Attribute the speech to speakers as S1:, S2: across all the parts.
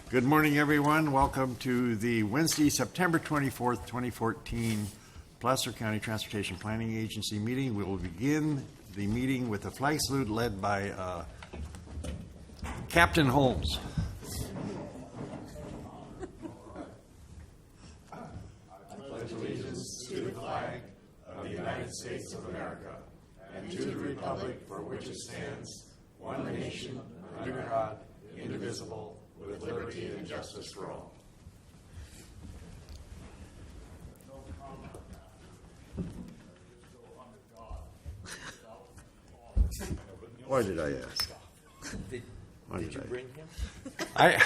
S1: Good morning, everyone. Welcome to the Wednesday, September 24th, 2014 Placer County Transportation Planning Agency meeting. We will begin the meeting with a flag salute led by Captain Holmes.
S2: I pledge allegiance to the flag of the United States of America and to the republic for which it stands, one nation, under God, indivisible, with liberty and justice for all.
S1: Why did I ask?
S3: Did you bring him?
S1: I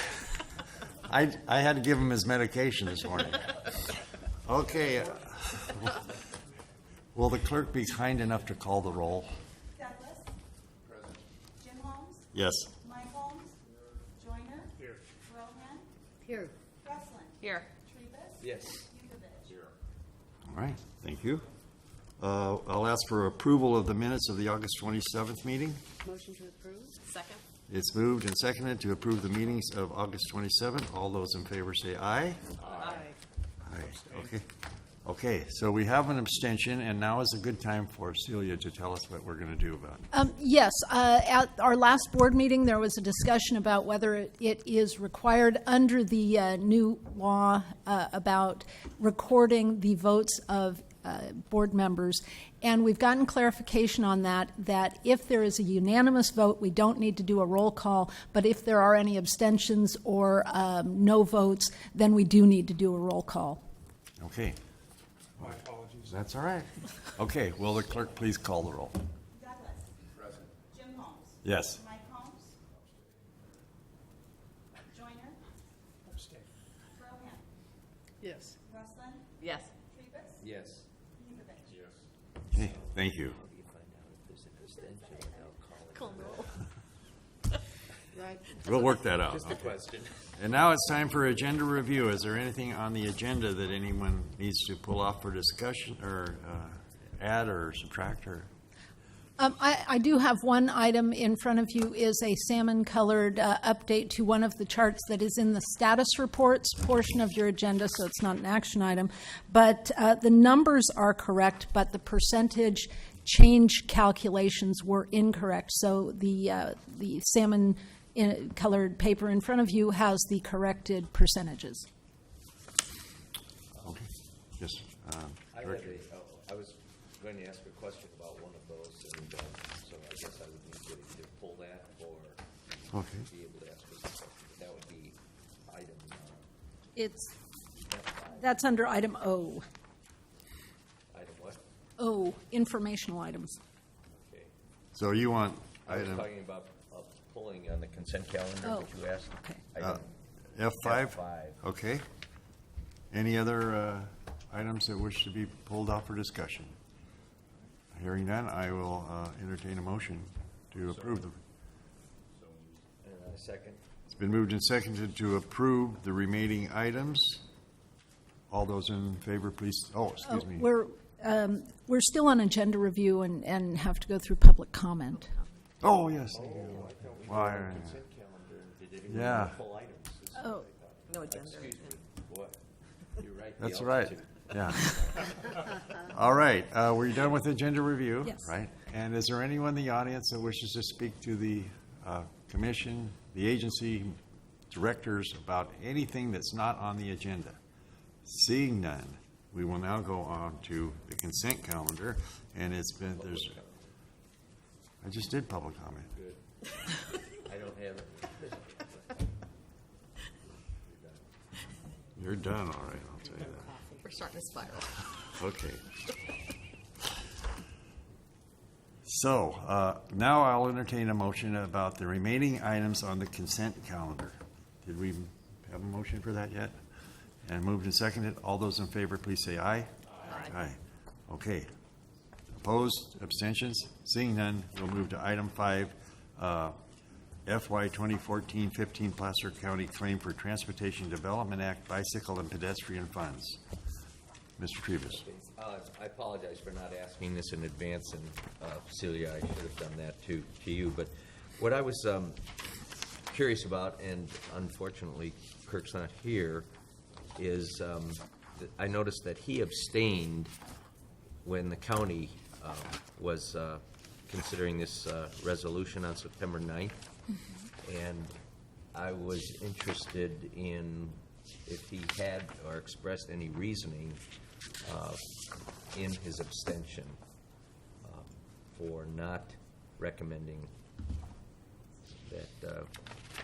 S1: had to give him his medication this morning. Okay. Will the clerk be kind enough to call the roll?
S4: Douglas. Present. Jim Holmes.
S1: Yes.
S4: Mike Holmes. Joyner. Here. Rohan.
S5: Here.
S4: Breslin.
S5: Here.
S4: Trebus.
S3: Yes.
S4: Yudovich. Here.
S1: All right. Thank you. I'll ask for approval of the minutes of the August 27th meeting.
S5: Motion to approve. Second.
S1: It's moved and seconded to approve the meetings of August 27th. All those in favor say aye.
S5: Aye.
S1: Aye. Okay. Okay, so we have an abstention, and now is a good time for Celia to tell us what we're going to do about it.
S6: Yes, at our last board meeting, there was a discussion about whether it is required under the new law about recording the votes of board members, and we've gotten clarification on that if there is a unanimous vote, we don't need to do a roll call, but if there are any abstentions or no votes, then we do need to do a roll call.
S1: Okay. My apologies. That's all right. Okay, will the clerk please call the roll?
S4: Douglas. Present. Jim Holmes.
S1: Yes.
S4: Mike Holmes. Joyner.
S2: Abstain.
S4: Rohan.
S5: Yes.
S4: Breslin.
S5: Yes.
S4: Trebus.
S3: Yes.
S4: Yudovich.
S2: Yes.
S1: Okay, thank you.
S3: How do you find out if there's an extension without calling?
S5: Call roll. Right.
S1: We'll work that out.
S3: Just a question.
S1: And now it's time for agenda review. Is there anything on the agenda that anyone needs to pull off for discussion or add or subtract? Or
S6: I do have one item in front of you is a salmon-colored update to one of the charts that is in the status reports portion of your agenda, so it's not an action item. But the numbers are correct, but the percentage change calculations were incorrect. So the salmon-colored paper in front of you has the corrected percentages.
S1: okay, yes.
S3: I
S1: Director.
S3: was going to ask a question about one of those, and so I guess I would need to either pull that or
S1: Okay.
S3: be able to ask a question. That would be item
S6: That's under item O.
S3: item what?
S6: O, informational items.
S3: Okay.
S1: So you want
S3: I was
S1: item
S3: talking about pulling on the consent calendar,
S6: Oh,
S3: which you asked.
S6: okay.
S3: Item
S1: F5?
S3: F5.
S1: Okay. Any other items that wish to be pulled off for discussion? Hearing none, I will entertain a motion to approve them.
S3: Second.
S1: It's been moved and seconded to approve the remaining items. All those in favor, please. Oh, excuse me.
S6: We're still on agenda review and have to go through public comment.
S1: Oh, yes. Why?
S3: Consent calendar. Did anyone
S1: Yeah.
S3: pull items?
S6: Oh,
S5: No agenda.
S3: Excuse me. What? You're right. the
S1: That's right.
S3: altitude.
S1: Yeah. All right. We're done with agenda review,
S6: Yes.
S1: right? And is there anyone in the audience that wishes to speak to the commission, the agency, directors about anything that's not on the agenda? Seeing none, we will now go on to the consent calendar, and I just did public comment.
S3: Good. I don't have it.
S1: You're done, all right, I'll tell you that.
S5: We're starting to spiral.
S1: Okay. So, now I'll entertain a motion about the remaining items on the consent calendar. Did we have a motion for that yet? And moved and seconded. All those in favor, please say aye. Aye. Okay. Opposed? Abstentions? Seeing none, we'll move to item 5, FY 2014-15 Placer County Claim for Transportation Development Act Bicycle and Pedestrian Funds. Mr. Trebus.
S3: I apologize for not asking this in advance, and Celia, I should have done that to you. But what I was curious about, and unfortunately Kirk's not here, is I noticed that he abstained when the county was considering this resolution on September 9th. And I was interested in if he had or expressed any reasoning in his abstention for not recommending that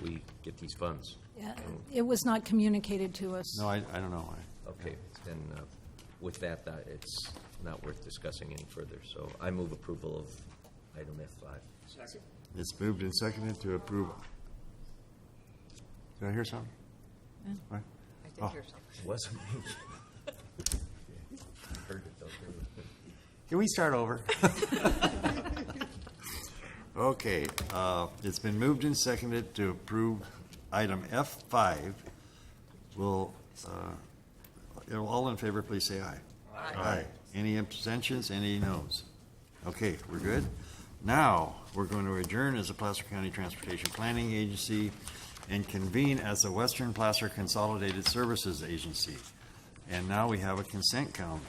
S3: we get these funds.
S6: Yeah, it was not communicated to us.
S1: No, I don't know.
S3: Okay, then with that, it's not worth discussing any further. So I move approval of item F5.
S2: Second.
S1: It's moved and seconded to approve. Did I hear something? What?
S5: I did
S1: Oh.
S5: hear something.
S3: Wasn't me. I heard it though.
S1: Can we start over? Okay, it's been moved and seconded to approve item F5. Will, all in favor, please say aye. Aye. Any abstentions, any noes? Okay, we're good. Now, we're going to adjourn as the Placer County Transportation Planning Agency and convene as the Western Placer Consolidated Services Agency. And now we have a consent calendar.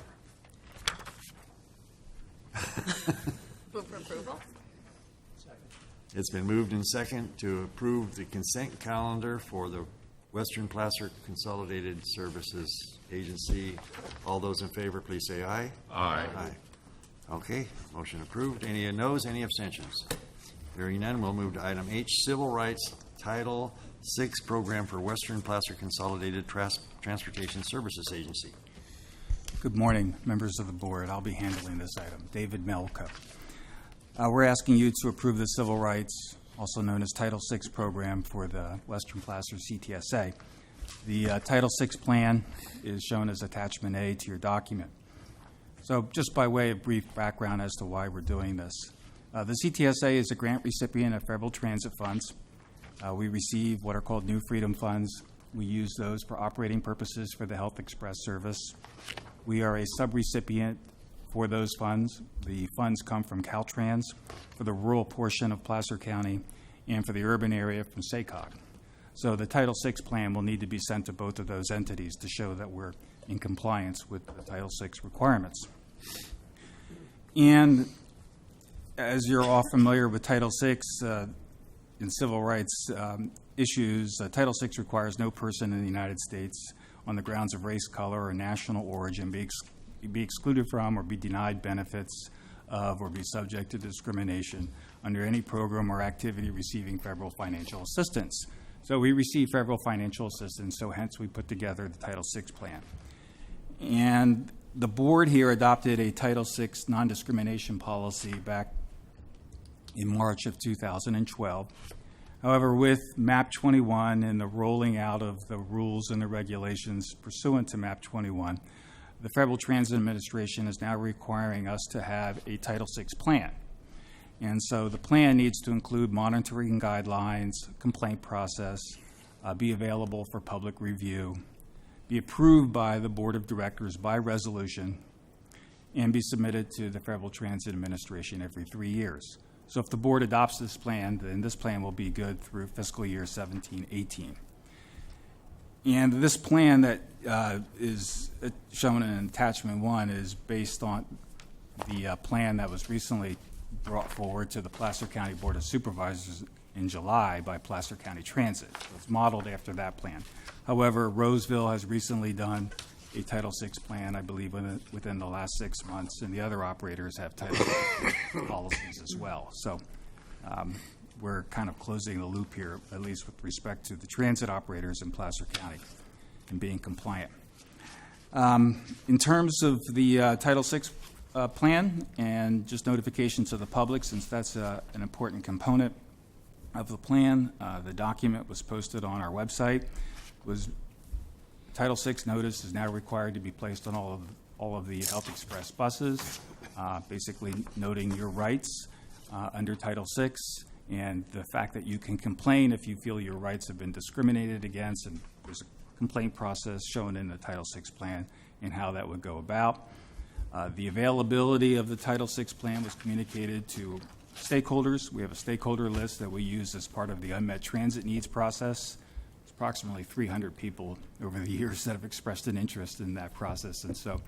S5: Move for approval?
S1: It's been moved and second to approve the consent calendar for the Western Placer Consolidated Services Agency. All those in favor, please say aye.
S2: Aye.
S1: Aye. Okay, motion approved. Any noes, any abstentions? Hearing none, we'll move to item H, Civil Rights Title VI Program for Western Placer Consolidated Transportation Services Agency.
S7: Good morning, members of the board. I'll be handling this item. David Melko. We're asking you to approve the Civil Rights, also known as Title VI program for the Western Placer CTSA. The Title VI plan is shown as Attachment A to your document. So just by way of brief background as to why we're doing this. The CTSA is a grant recipient of federal transit funds. We receive what are called New Freedom Funds. We use those for operating purposes for the Health Express service. We are a subrecipient for those funds. The funds come from Caltrans for the rural portion of Placer County and for the urban area from SACOG. So the Title VI plan will need to be sent to both of those entities to show that we're in compliance with the Title VI requirements. And as you're all familiar with Title VI in civil rights issues, Title VI requires no person in the United States on the grounds of race, color, or national origin be excluded from or be denied benefits of or be subject to discrimination under any program or activity receiving federal financial assistance. So we receive federal financial assistance, so hence we put together the Title VI plan. And the board here adopted a Title VI non-discrimination policy back in March of 2012. However, with MAP 21 and the rolling out of the rules and the regulations pursuant to MAP 21, the Federal Transit Administration is now requiring us to have a Title VI plan. And so the plan needs to include monitoring guidelines, complaint process, be available for public review, be approved by the Board of Directors by resolution, and be submitted to the Federal Transit Administration every 3 years. So if the board adopts this plan, then this plan will be good through fiscal year 17-18. And this plan that is shown in Attachment 1 is based on the plan that was recently brought forward to the Placer County Board of Supervisors in July by Placer County Transit. So it's modeled after that plan. However, Roseville has recently done a Title VI plan, I believe, within the last 6 months, and the other operators have Title VI policies as well. So we're kind of closing the loop here, at least with respect to the transit operators in Placer County and being compliant. In terms of the Title VI plan and just notification to the public, since that's an important component of the plan, the document was posted on our website. Title VI notice is now required to be placed on all of the Health Express buses, basically noting your rights under Title VI and the fact that you can complain if you feel your rights have been discriminated against, and there's a complaint process shown in the Title VI plan and how that would go about. The availability of the Title VI plan was communicated to stakeholders. We have a stakeholder list that we use as part of the unmet transit needs process. It's approximately 300 people over the years that have expressed an interest in that process, and so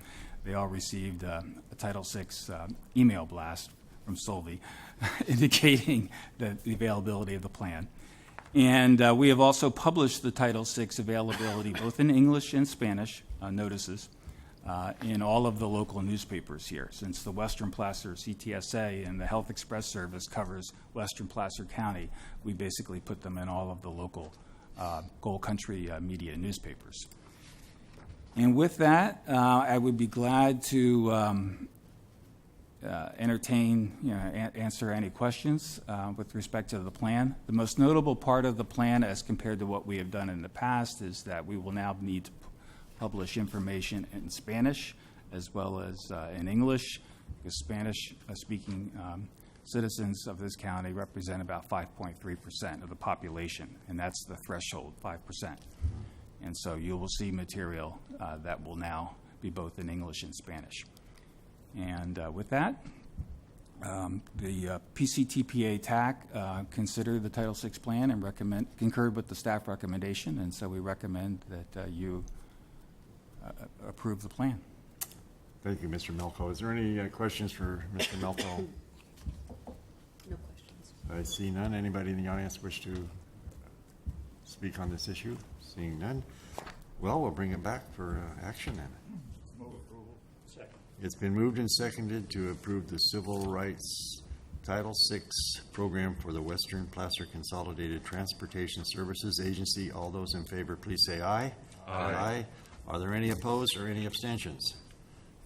S7: they all received a Title VI email blast from Solvay indicating the availability of the plan. And we have also published the Title VI availability both in English and Spanish notices in all of the local newspapers here. Since the Western Placer CTSA and the Health Express Service covers Western Placer County, we basically put them in all of the local Gold Country media newspapers. And with that, I would be glad to entertain, answer any questions with respect to the plan. The most notable part of the plan as compared to what we have done in the past is that we will now need to publish information in Spanish as well as in English, because Spanish-speaking citizens of this county represent about 5.3% of the population, and that's the threshold, 5%. And so you will see material that will now be both in English and Spanish. And with that, the PCTPA TAC considered the Title VI plan and concurred with the staff recommendation, and so we recommend that you approve the plan.
S1: Thank you, Mr. Melko. Is there any questions for Mr. Melko?
S5: No questions.
S1: I see none. Anybody in the audience wish to speak on this issue? Seeing none. Well, we'll bring it back for action then.
S2: Move approval. Second.
S1: It's been moved and seconded to approve the Civil Rights Title VI program for the Western Placer Consolidated Transportation Services Agency. All those in favor, please say aye. Aye. Are there any opposed or any abstentions?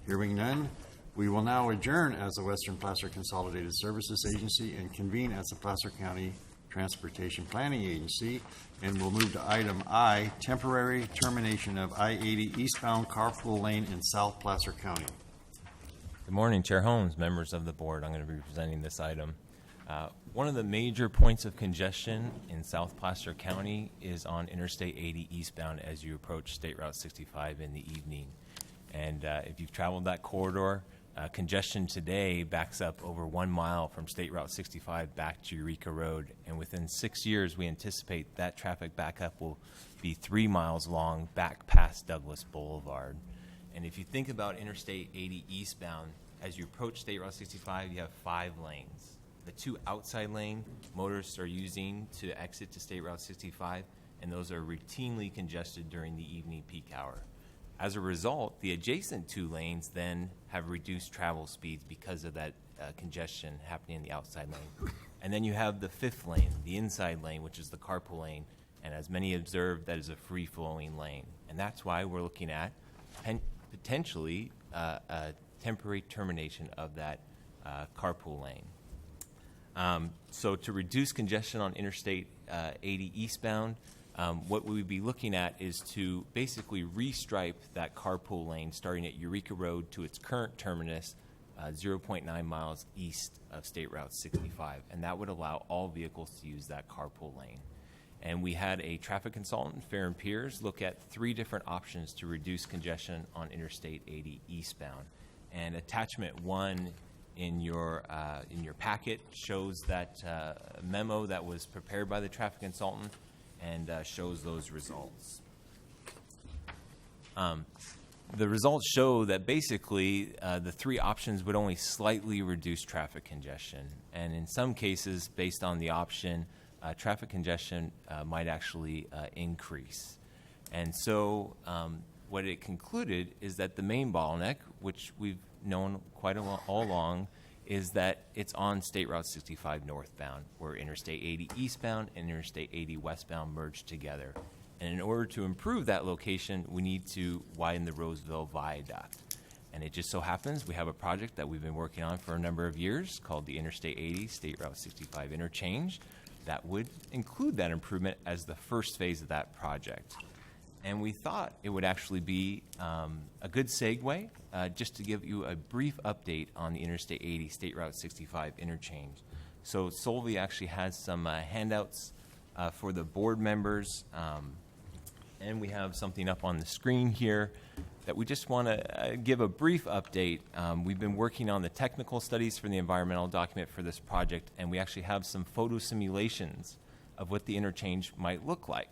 S1: Hearing none, we will now adjourn as the Western Placer Consolidated Services Agency and convene as the Placer County Transportation Planning Agency, and we'll move to item I, temporary termination of I-80 eastbound carpool lane in South Placer County.
S8: Good morning, Chair Holmes, members of the board. I'm going to be presenting this item. One of the major points of congestion in South Placer County is on Interstate 80 eastbound as you approach State Route 65 in the evening. And if you've traveled that corridor, congestion today backs up over 1 mile from State Route 65 back to Eureka Road. And within 6 years, we anticipate that traffic backup will be 3 miles long back past Douglas Boulevard. And if you think about Interstate 80 eastbound, as you approach State Route 65, you have 5 lanes. The 2 outside lane motorists are using to exit to State Route 65, and those are routinely congested during the evening peak hour. As a result, the adjacent 2 lanes then have reduced travel speeds because of that congestion happening in the outside lane. And then you have the 5th lane, the inside lane, which is the carpool lane, and as many observed, that is a free-flowing lane. And that's why we're looking at potentially a temporary termination of that carpool lane. So to reduce congestion on Interstate 80 eastbound, what we would be looking at is to basically restripe that carpool lane starting at Eureka Road to its current terminus, 0.9 miles east of State Route 65. And that would allow all vehicles to use that carpool lane. And we had a traffic consultant, Fair and Piers, look at 3 different options to reduce congestion on Interstate 80 eastbound. And attachment 1 in your packet shows that memo that was prepared by the traffic consultant and shows those results. The results show that basically the 3 options would only slightly reduce traffic congestion, and in some cases, based on the option, traffic congestion might actually increase. And so what it concluded is that the main bottleneck, which we've known quite all along, is that it's on State Route 65 northbound, where Interstate 80 eastbound and Interstate 80 westbound merge together. And in order to improve that location, we need to widen the Roseville Viaduct. And it just so happens we have a project that we've been working on for a number of years called the Interstate 80 State Route 65 interchange that would include that improvement as the first phase of that project. And we thought it would actually be a good segue just to give you a brief update on the Interstate 80 State Route 65 interchange. So Solvay actually has some handouts for the board members. And we have something up on the screen here that we just want to give a brief update. We've been working on the technical studies for the environmental document for this project, and we actually have some photo simulations of what the interchange might look like.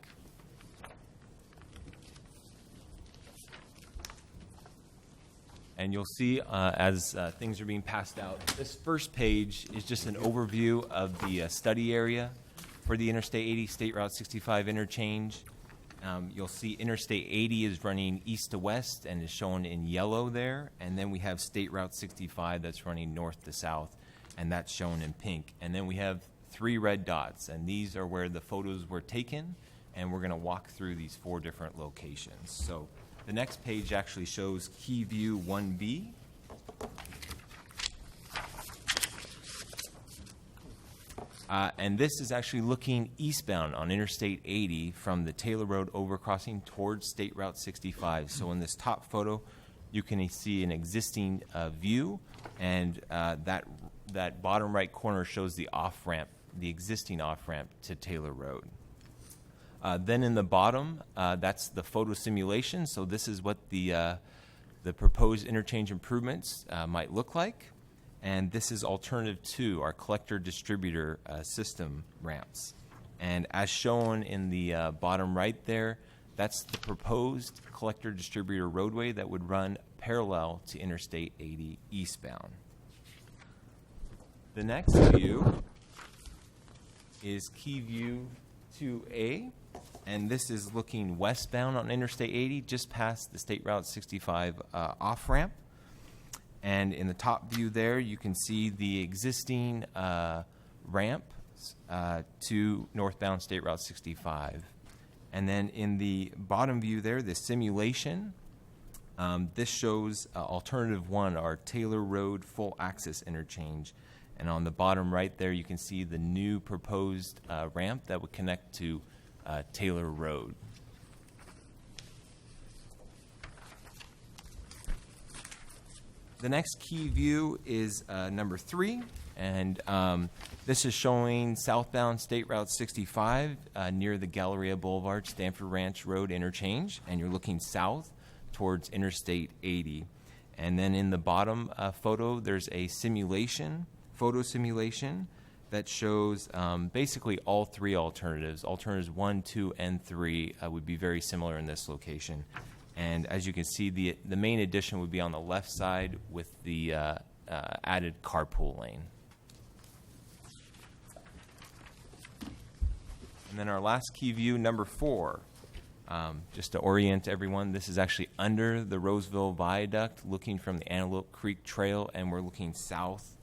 S8: And you'll see as things are being passed out, this first page is just an overview of the study area for the Interstate 80 State Route 65 interchange. You'll see Interstate 80 is running east to west and is shown in yellow there. And then we have State Route 65 that's running north to south, and that's shown in pink. And then we have 3 red dots, and these are where the photos were taken, and we're going to walk through these 4 different locations. So the next page actually shows Key View 1B. And this is actually looking eastbound on Interstate 80 from the Taylor Road overcrossing towards State Route 65. So in this top photo, you can see an existing view, and that bottom right corner shows the off-ramp, the existing off-ramp to Taylor Road. Then in the bottom, that's the photo simulation. So this is what the proposed interchange improvements might look like. And this is alternative 2, our collector-distributor system ramps. And as shown in the bottom right there, that's the proposed collector-distributor roadway that would run parallel to Interstate 80 eastbound. The next view is Key View 2A. And this is looking westbound on Interstate 80, just past the State Route 65 off-ramp. And in the top view there, you can see the existing ramp to northbound State Route 65. And then in the bottom view there, the simulation, this shows alternative 1, our Taylor Road full access interchange. And on the bottom right there, you can see the new proposed ramp that would connect to Taylor Road. The next key view is number 3, and this is showing southbound State Route 65 near the Galleria Boulevard, Stanford Ranch Road interchange, and you're looking south towards Interstate 80. And then in the bottom photo, there's a photo simulation that shows basically all 3 alternatives. Alternatives 1, 2, and 3 would be very similar in this location. And as you can see, the main addition would be on the left side with the added carpool lane. And then our last key view, number 4. Just to orient everyone, this is actually under the Roseville Viaduct, looking from the Antelope Creek Trail, and we're looking south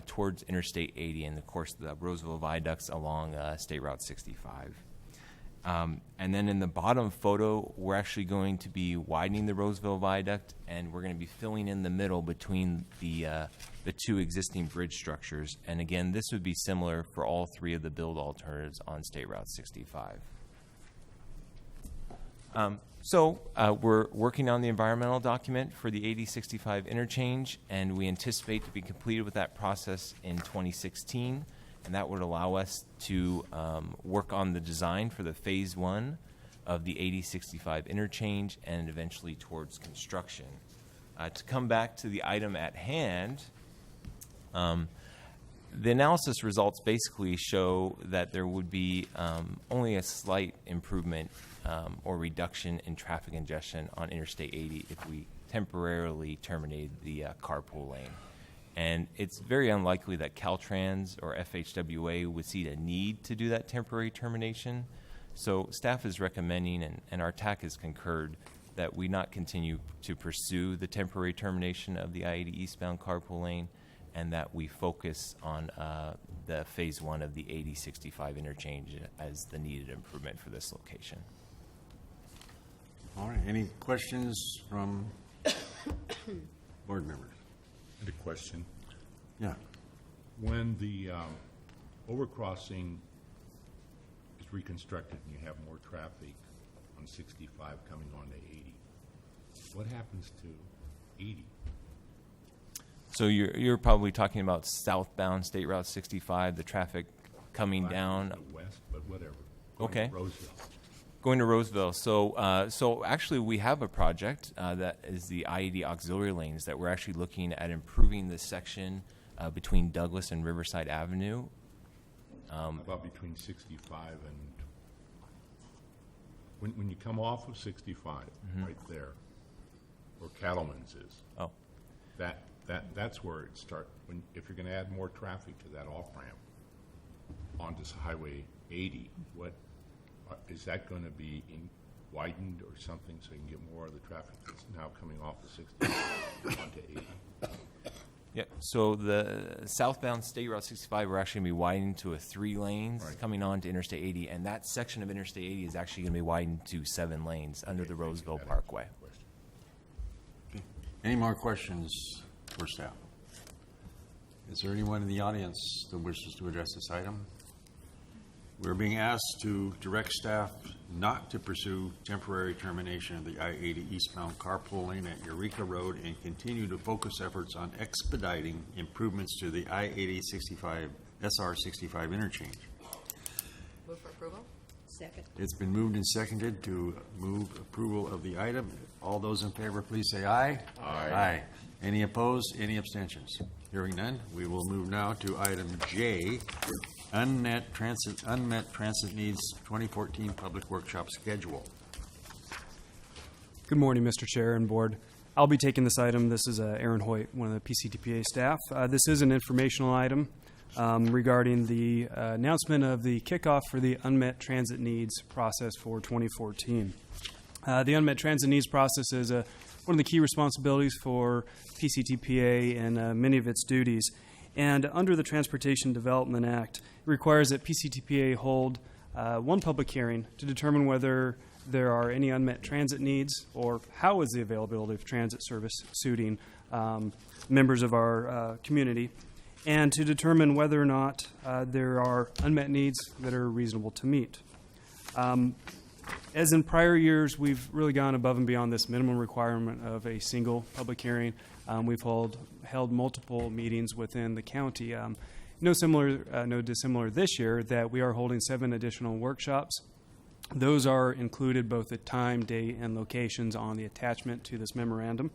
S8: towards Interstate 80, and of course the Roseville Viaduct's along State Route 65. And then in the bottom photo, we're actually going to be widening the Roseville Viaduct, and we're going to be filling in the middle between the 2 existing bridge structures. And again, this would be similar for all 3 of the build alternatives on State Route 65. So we're working on the environmental document for the 8065 interchange, and we anticipate to be completed with that process in 2016. And that would allow us to work on the design for the phase 1 of the 8065 interchange and eventually towards construction. To come back to the item at hand, the analysis results basically show that there would be only a slight improvement or reduction in traffic congestion on Interstate 80 if we temporarily terminated the carpool lane. And it's very unlikely that Caltrans or FHWA would see a need to do that temporary termination. So staff is recommending, and our TAC has concurred, that we not continue to pursue the temporary termination of the I-80 eastbound carpool lane, and that we focus on the phase 1 of the 8065 interchange as the needed improvement for this location.
S1: All right, any questions from board members?
S2: I had a question.
S1: Yeah.
S2: When the overcrossing is reconstructed and you have more traffic on 65 coming on to 80, what happens to 80?
S8: So you're probably talking about southbound State Route 65, the traffic coming down.
S2: To the west, but whatever.
S8: Okay.
S2: Roseville.
S8: Going to Roseville. So actually, we have a project that is the IED auxiliary lanes that we're actually looking at improving the section between Douglas and Riverside Avenue.
S2: How about between 65 and, when you come off of 65, right there, where Cattleman's is,
S8: Oh,
S2: that's where it starts. If you're going to add more traffic to that off-ramp onto Highway 80, is that going to be widened or something so you can get more of the traffic that's now coming off of 65 onto 80?
S8: yeah. So the southbound State Route 65, we're actually going to be widening to 3 lanes
S2: Right.
S8: coming on to Interstate 80, and that section of Interstate 80 is actually going to be widened to 7 lanes under the Roseville
S2: That answers
S8: Parkway.
S2: the question.
S1: Any more questions for staff? Is there anyone in the audience that wishes to address this item? We're being asked to direct staff not to pursue temporary termination of the I-80 eastbound carpool lane at Eureka Road and continue to focus efforts on expediting improvements to the I-80 SR65 interchange.
S5: Move for approval? Second.
S1: It's been moved and seconded to move approval of the item. All those in favor, please say aye. Aye. Any opposed? Any abstentions? Hearing none, we will move now to item J, unmet transit needs 2014 public workshop schedule.
S9: Good morning, Mr. Chair and Board. I'll be taking this item. This is Aaron Hoyt, one of the PCTPA staff. This is an informational item regarding the announcement of the kickoff for the unmet transit needs process for 2014. The unmet transit needs process is one of the key responsibilities for PCTPA and many of its duties. And under the Transportation Development Act, it requires that PCTPA hold one public hearing to determine whether there are any unmet transit needs or how is the availability of transit service suiting members of our community, and to determine whether or not there are unmet needs that are reasonable to meet. As in prior years, we've really gone above and beyond this minimum requirement of a single public hearing. We've held multiple meetings within the county. No dissimilar this year, that we are holding 7 additional workshops. Those are included both the time, date, and locations on the attachment to this memorandum.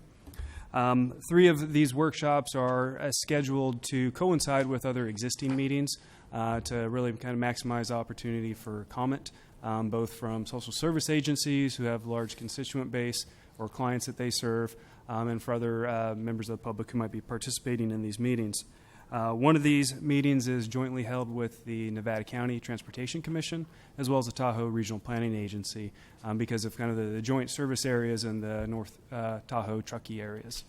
S9: 3 of these workshops are scheduled to coincide with other existing meetings to really kind of maximize the opportunity for comment, both from social service agencies who have large constituent base or clients that they serve, and for other members of the public who might be participating in these meetings. One of these meetings is jointly held with the Nevada County Transportation Commission, as well as the Tahoe Regional Planning Agency, because of kind of the joint service areas in the North Tahoe Truckee areas.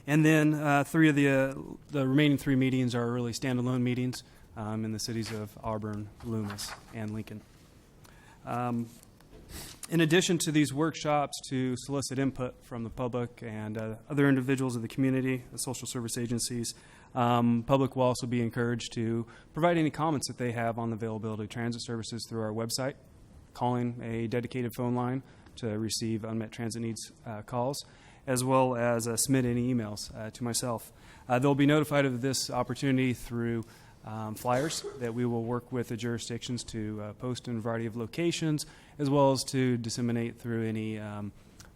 S9: And then 3 of the remaining 3 meetings are really standalone meetings in the cities of Auburn, Loomis, and Lincoln. In addition to these workshops to solicit input from the public and other individuals of the community, the social service agencies, public will also be encouraged to provide any comments that they have on the availability of transit services through our website, calling a dedicated phone line to receive unmet transit needs calls, as well as submit any emails to myself. They'll be notified of this opportunity through flyers that we will work with the jurisdictions to post in a variety of locations, as well as to disseminate through any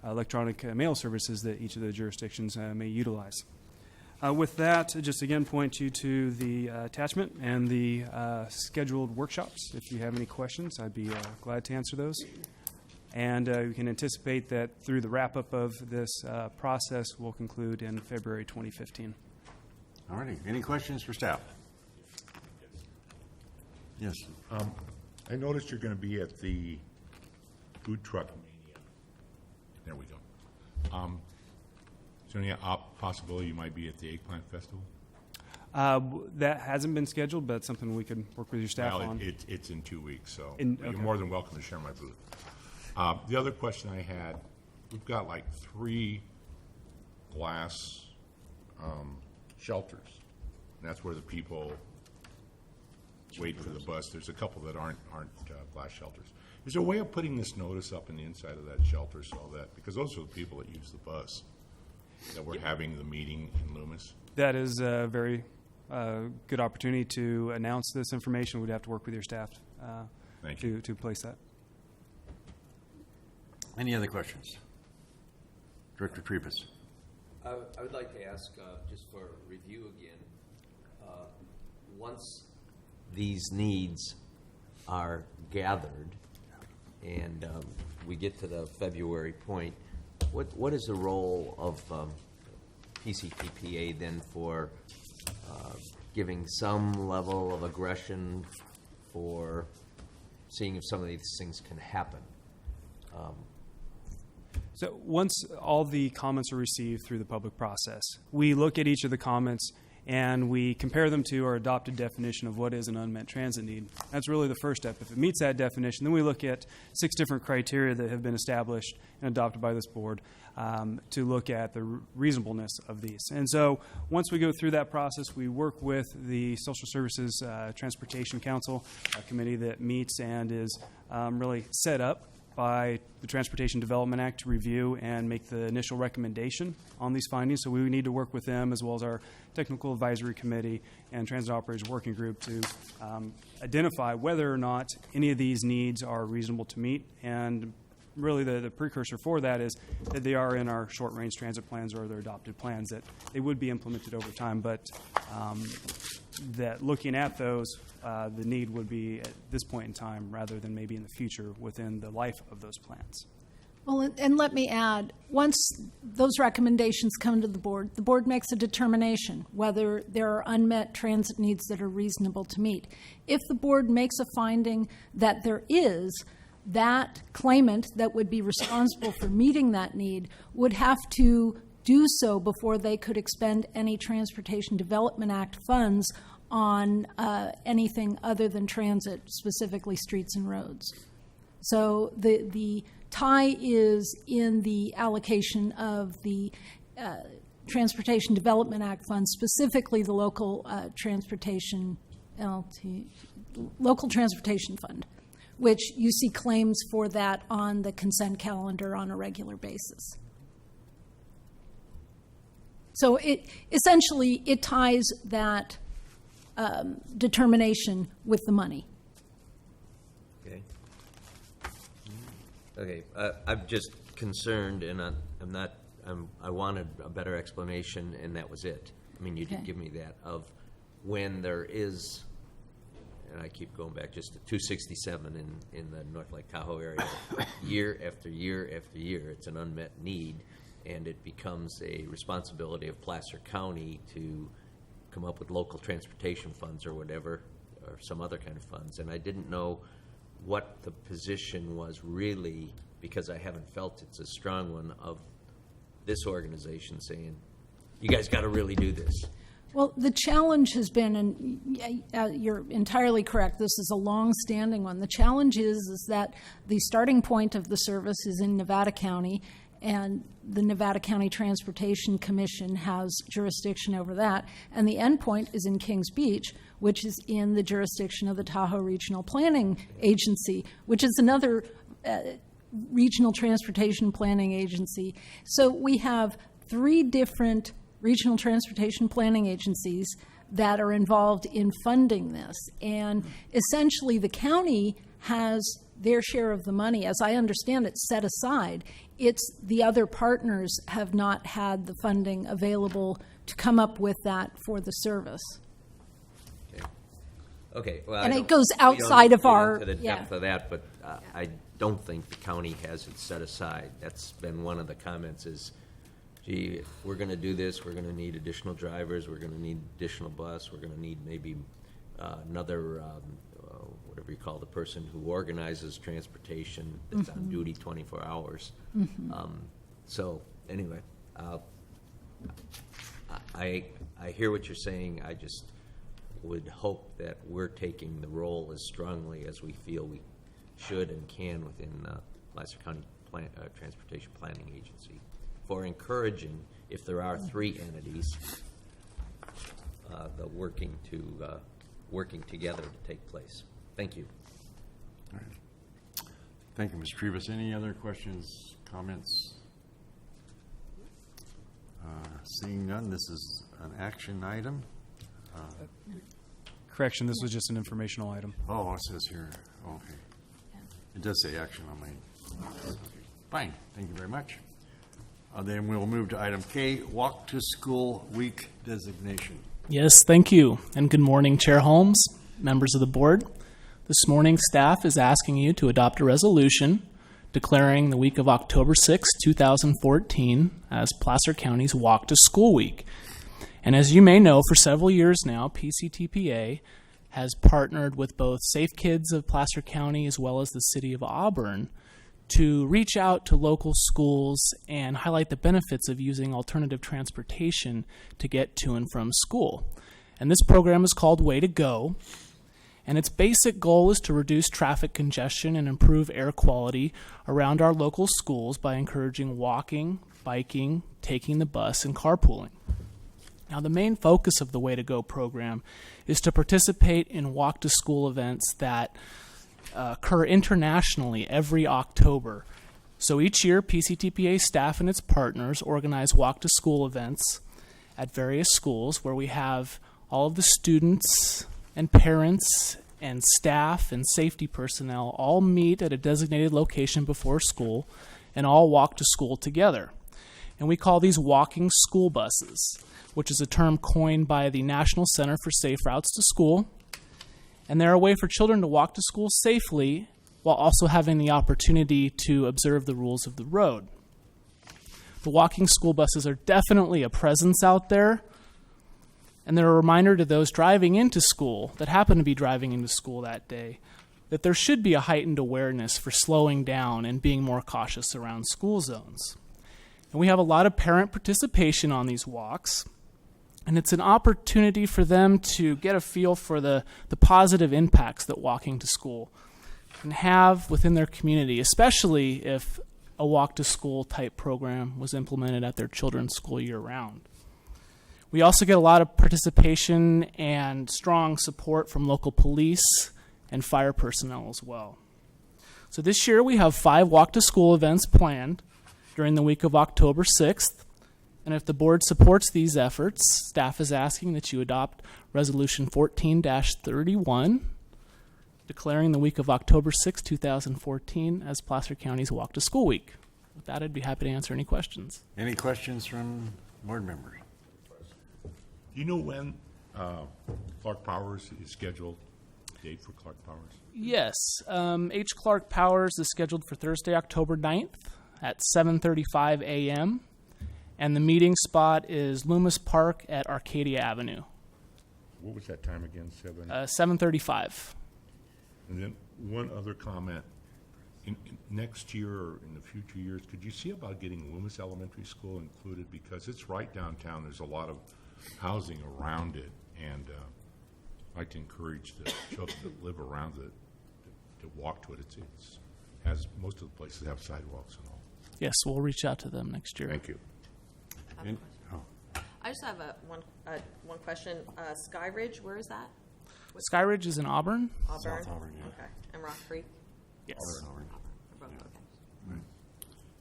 S9: electronic mail services that each of the jurisdictions may utilize. With that, just again point you to the attachment and the scheduled workshops. If you have any questions, I'd be glad to answer those. And we can anticipate that through the wrap-up of this process will conclude in February 2015.
S1: All righty. Any questions for staff? Yes.
S2: I noticed you're going to be at the Food Truck Mania. There we go. Is there any possibility you might be at the Eggplant Festival?
S9: That hasn't been scheduled, but it's something we could work with your staff
S2: Well,
S9: on.
S2: it's in 2 weeks, so
S9: Okay.
S2: you're more than welcome to share my booth. The other question I had, we've got like 3 glass shelters, and that's where the people wait for the bus. There's a couple that aren't glass shelters. Is there a way of putting this notice up in the inside of that shelter so that, because those are the people that use the bus, that we're having the meeting in Loomis?
S9: That is a very good opportunity to announce this information. We'd have to work with your staff
S2: Thank you.
S9: to place that.
S1: Any other questions? Director Tribus.
S3: I would like to ask, just for review again, once these needs are gathered and we get to the February point, what is the role of PCTPA then for giving some level of aggression for seeing if some of these things can happen?
S9: So once all the comments are received through the public process, we look at each of the comments and we compare them to our adopted definition of what is an unmet transit need. That's really the first step. If it meets that definition, then we look at 6 different criteria that have been established and adopted by this board to look at the reasonableness of these. And so once we go through that process, we work with the Social Services Transportation Council, a committee that meets and is really set up by the Transportation Development Act to review and make the initial recommendation on these findings. So we need to work with them as well as our Technical Advisory Committee and Transit Operators Working Group to identify whether or not any of these needs are reasonable to meet. And really the precursor for that is that they are in our short-range transit plans or their adopted plans, that they would be implemented over time, but that looking at those, the need would be at this point in time rather than maybe in the future within the life of those plans.
S6: Well, and let me add, once those recommendations come to the board makes a determination whether there are unmet transit needs that are reasonable to meet. If the board makes a finding that there is, that claimant that would be responsible for meeting that need would have to do so before they could expend any Transportation Development Act funds on anything other than transit, specifically streets and roads. So the tie is in the allocation of the Transportation Development Act funds, specifically the local transportation fund, which you see claims for that on the consent calendar on a regular basis. So it essentially ties that determination with the money.
S3: Okay, I'm just concerned, and I wanted a better explanation, and that was it. I mean, you did give me that, of when there is, and I keep going back just to 267 in the North Lake Tahoe area, year after year after year, it's an unmet need, and it becomes a responsibility of Placer County to come up with local transportation funds or whatever, or some other kind of funds. And I didn't know what the position was really, because I haven't felt it's a strong one, of this organization saying, you guys got to really do this.
S6: Well, the challenge has been, and you're entirely correct, this is a long-standing one. The challenge is that the starting point of the service is in Nevada County, and the Nevada County Transportation Commission has jurisdiction over that, and the end point is in Kings Beach, which is in the jurisdiction of the Tahoe Regional Planning Agency, which is another regional transportation planning agency. So we have 3 different regional transportation planning agencies that are involved in funding this, and essentially the county has their share of the money. As I understand it, set aside. It's the other partners have not had the funding available to come up with that for the service.
S3: Okay. Well,
S6: and it goes outside of our
S3: into the depth of that, but I don't think the county has it set aside. That's been one of the comments is, gee, if we're going to do this, we're going to need additional drivers, we're going to need additional bus, we're going to need maybe another, whatever you call the person who organizes transportation that's on duty 24 hours. So anyway, I hear what you're saying. I just would hope that we're taking the role as strongly as we feel we should and can within Placer County Transportation Planning Agency for encouraging, if there are 3 entities, the working together to take place. Thank you.
S1: All right. Thank you, Mr. Tribus. Any other questions, comments? Seeing none, this is an action item.
S9: Correction, this was just an informational item.
S1: Oh, it says here. Okay. It does say action on mine. Fine, thank you very much. Then we'll move to item K, Walk to School Week designation.
S10: Yes, thank you. And good morning, Chair Holmes, members of the board. This morning, staff is asking you to adopt a resolution declaring the week of October 6, 2014 as Placer County's Walk to School Week. And as you may know, for several years now, PCTPA has partnered with both Safe Kids of Placer County as well as the City of Auburn to reach out to local schools and highlight the benefits of using alternative transportation to get to and from school. And this program is called Way to Go, and its basic goal is to reduce traffic congestion and improve air quality around our local schools by encouraging walking, biking, taking the bus, and carpooling. Now, the main focus of the Way to Go program is to participate in walk-to-school events that occur internationally every October. So each year, PCTPA staff and its partners organize walk-to-school events at various schools where we have all of the students and parents and staff and safety personnel all meet at a designated location before school and all walk to school together. And we call these walking school buses, which is a term coined by the National Center for Safe Routes to School. And they're a way for children to walk to school safely while also having the opportunity to observe the rules of the road. The walking school buses are definitely a presence out there, and they're a reminder to those driving into school that happen to be driving into school that day that there should be a heightened awareness for slowing down and being more cautious around school zones. And we have a lot of parent participation on these walks, and it's an opportunity for them to get a feel for the positive impacts that walking to school can have within their community, especially if a walk-to-school type program was implemented at their children's school year-round. We also get a lot of participation and strong support from local police and fire personnel as well. So this year we have 5 walk-to-school events planned during the week of October 6th. And if the board supports these efforts, staff is asking that you adopt Resolution 14-31, declaring the week of October 6, 2014 as Placer County's Walk to School Week. With that, I'd be happy to answer any questions.
S1: Any questions from board members?
S2: Do you know when Clark Powers is scheduled? Date for Clark Powers?
S10: Yes. H. Clark Powers is scheduled for Thursday, October 9th at 7:35 a.m., and the meeting spot is Loomis Park at Arcadia Avenue.
S2: What was that time again?
S10: 7:35.
S2: And then one other comment. In next year or in the future years, could you see about getting Loomis Elementary School included? Because it's right downtown. There's a lot of housing around it, and I'd like to encourage the children that live around it to walk to it. It's as most of the places have sidewalks and all.
S10: Yes, we'll reach out to them next year.
S2: Thank you.
S5: I just have one question. Sky Ridge, where is that?
S10: Sky Ridge is in Auburn.
S5: Auburn?
S1: South Auburn, yeah.
S5: Okay. And Rock Creek?
S10: Yes.
S1: Auburn.
S5: Okay.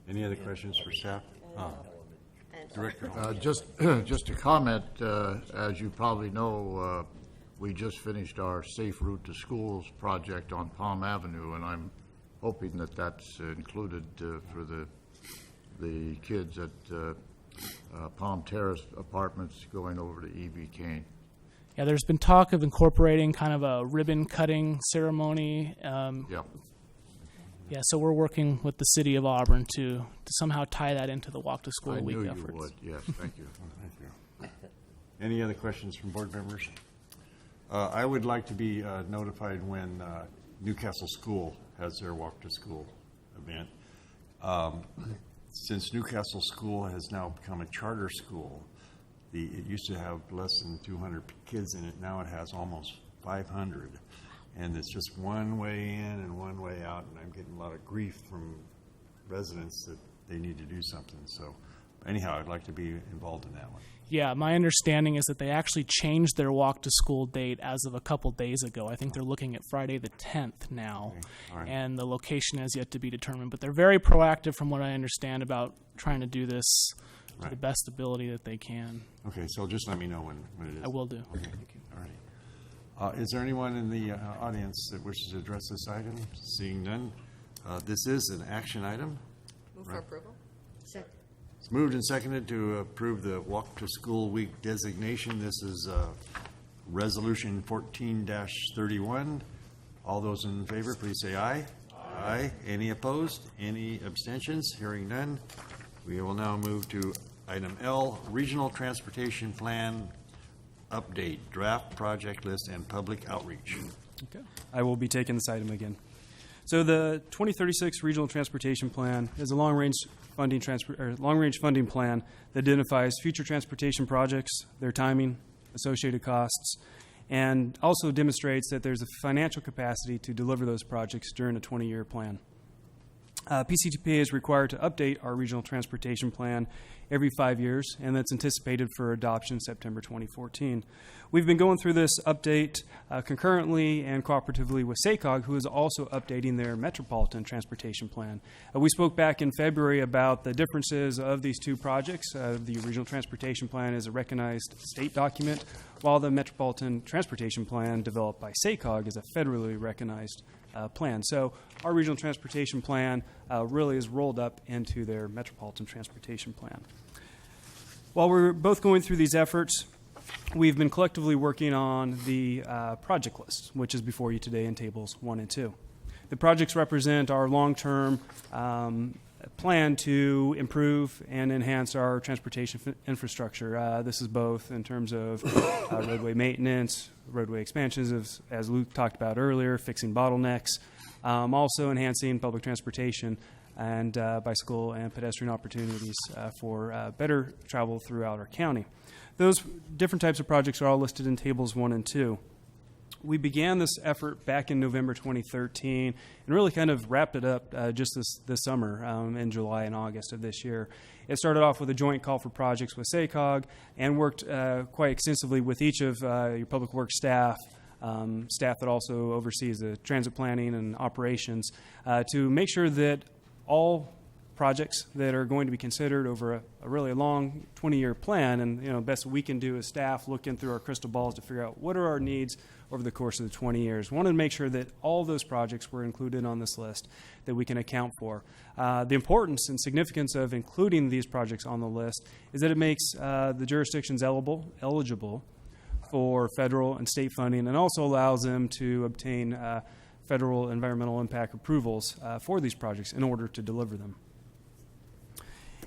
S1: Any other questions for staff?
S5: And
S1: Director.
S11: Just a comment, as you probably know, we just finished our Safe Route to Schools project on Palm Avenue, and I'm hoping that that's included for the kids at Palm Terrace Apartments going over to E.B. Kane.
S10: Yeah, there's been talk of incorporating kind of a ribbon cutting ceremony.
S11: Yeah.
S10: Yeah, so we're working with the city of Auburn to somehow tie that into the Walk to School
S11: I
S10: Week
S11: knew
S10: efforts.
S11: you would, yes, thank you.
S1: Thank you. Any other questions from board members? I would like to be notified when Newcastle School has their Walk to School event. Since Newcastle School has now become a charter school, it used to have less than 200 kids in it. Now it has almost 500. And it's just one way in and one way out. And I'm getting a lot of grief from residents that they need to do something. So anyhow, I'd like to be involved in that one.
S10: Yeah, my understanding is that they actually changed their walk to school date as of a couple days ago. I think they're looking at Friday the 10th now,
S1: Okay. All right.
S10: and the location has yet to be determined. But they're very proactive, from what I understand, about trying to do this to the
S1: Right.
S10: best ability that they can.
S1: Okay, so just let me know when it is.
S10: I will do.
S1: Okay,
S10: Thank you.
S1: all righty. Is there anyone in the audience that wishes to address this item? Seeing none, this is an action item.
S5: Move for approval?
S1: It's moved and seconded to approve the Walk to School Week designation. This is Resolution 14-31. All those in favor, please say aye. Aye. Any opposed? Any abstentions? Hearing none. We will now move to item L, Regional Transportation Plan Update, Draft Project List, and Public Outreach.
S9: Okay. I will be taking this item again. So the 2036 Regional Transportation Plan is a long-range funding plan that identifies future transportation projects, their timing, associated costs, and also demonstrates that there's a financial capacity to deliver those projects during a 20-year plan. PCTPA is required to update our regional transportation plan every 5 years, and that's anticipated for adoption September 2014. We've been going through this update concurrently and cooperatively with SACOG, who is also updating their metropolitan transportation plan. We spoke back in February about the differences of these two projects. The regional transportation plan is a recognized state document, while the metropolitan transportation plan developed by SACOG is a federally recognized plan. So our regional transportation plan really is rolled up into their metropolitan transportation plan. While we're both going through these efforts, we've been collectively working on the project list, which is before you today in tables 1 and 2. The projects represent our long-term plan to improve and enhance our transportation infrastructure. This is both in terms of roadway maintenance, roadway expansions, as Luke talked about earlier, fixing bottlenecks, also enhancing public transportation and bicycle and pedestrian opportunities for better travel throughout our county. Those different types of projects are all listed in tables 1 and 2. We began this effort back in November 2013 and really kind of wrapped it up just this summer in July and August of this year. It started off with a joint call for projects with SACOG and worked quite extensively with each of your public works staff, staff that also oversees the transit planning and operations, to make sure that all projects that are going to be considered over a really long 20-year plan, and the best we can do as staff looking through our crystal balls to figure out what are our needs over the course of the 20 years. We wanted to make sure that all of those projects were included on this list that we can account for. The importance and significance of including these projects on the list is that it makes the jurisdictions eligible for federal and state funding, and also allows them to obtain federal environmental impact approvals for these projects in order to deliver them.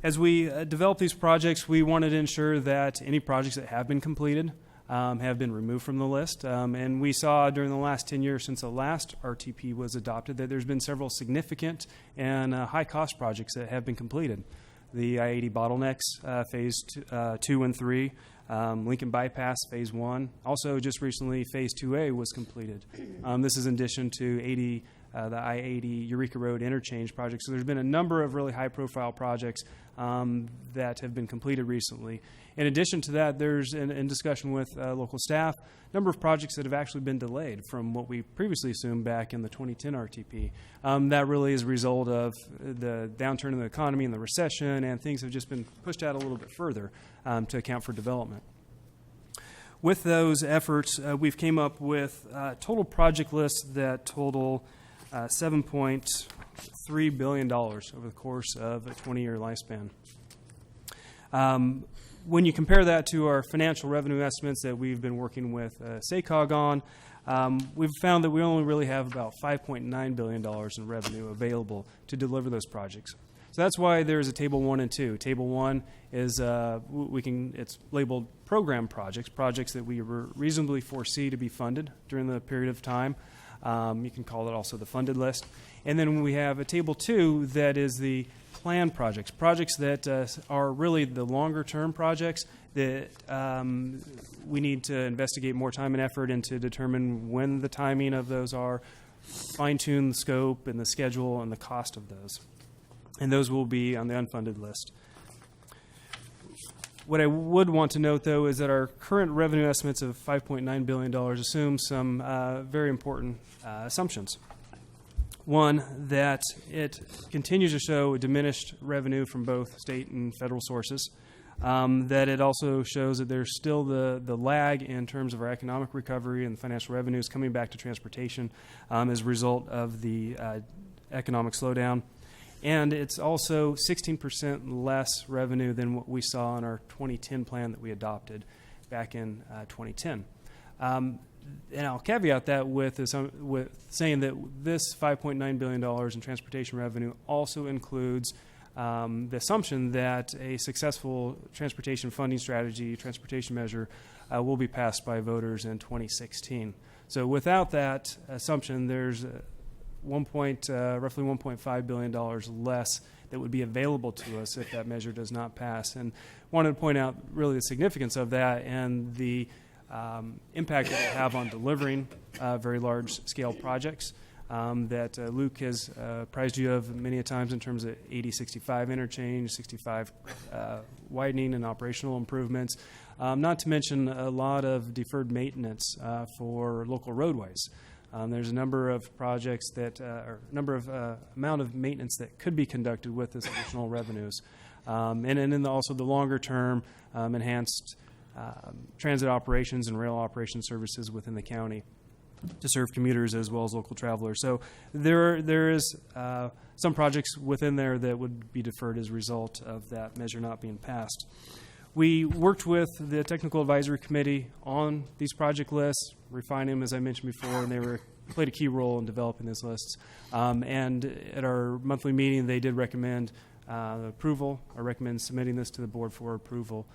S9: As we develop these projects, we wanted to ensure that any projects that have been completed have been removed from the list. And we saw during the last 10 years since the last RTP was adopted that there's been several significant and high-cost projects that have been completed. The I-80 bottlenecks, Phase 2 and 3, Lincoln Bypass, Phase 1. Also, just recently, Phase 2A was completed. This is in addition to the I-80 Eureka Road interchange project. So there's been a number of really high-profile projects that have been completed recently. In addition to that, there's, in discussion with local staff, a number of projects that have actually been delayed from what we previously assumed back in the 2010 RTP. That really is a result of the downturn in the economy and the recession, and things have just been pushed out a little bit further to account for development. With those efforts, we've came up with total project lists that total $7.3 billion over the course of a 20-year lifespan. When you compare that to our financial revenue estimates that we've been working with SACOG on, we've found that we only really have about $5.9 billion in revenue available to deliver those projects. So that's why there's a Table 1 and 2. Table 1 is it's labeled program projects, projects that we reasonably foresee to be funded during the period of time. You can call it also the funded list. And then we have a Table 2 that is the planned projects, projects that are really the longer-term projects that we need to investigate more time and effort and to determine when the timing of those are, fine-tune the scope and the schedule and the cost of those. And those will be on the unfunded list. What I would want to note, though, is that our current revenue estimates of $5.9 billion assume some very important assumptions. One, that it continues to show diminished revenue from both state and federal sources, that it also shows that there's still the lag in terms of our economic recovery and financial revenues coming back to transportation as a result of the economic slowdown, And it's also 16% less revenue than what we saw in our 2010 plan that we adopted back in 2010. And I'll caveat that with saying that this $5.9 billion in transportation revenue also includes the assumption that a successful transportation funding strategy, transportation measure, will be passed by voters in 2016. So without that assumption, there's roughly $1.5 billion less that would be available to us if that measure does not pass. And wanted to point out really the significance of that and the impact that it will have on delivering very large-scale projects that Luke has apprised you of many a times in terms of 80-65 interchange, 65 widening and operational improvements, not to mention a lot of deferred maintenance for local roadways. There's a number of projects that, or amount of maintenance that could be conducted with this additional revenues. And then also the longer term enhanced transit operations and rail operation services within the county to serve commuters as well as local travelers. So there is some projects within there that would be deferred as a result of that measure not being passed. We worked with the Technical Advisory Committee on these project lists, refined them, as I mentioned before, and they played a key role in developing these lists. And at our monthly meeting, they did recommend approval, or recommend submitting this to the board for approval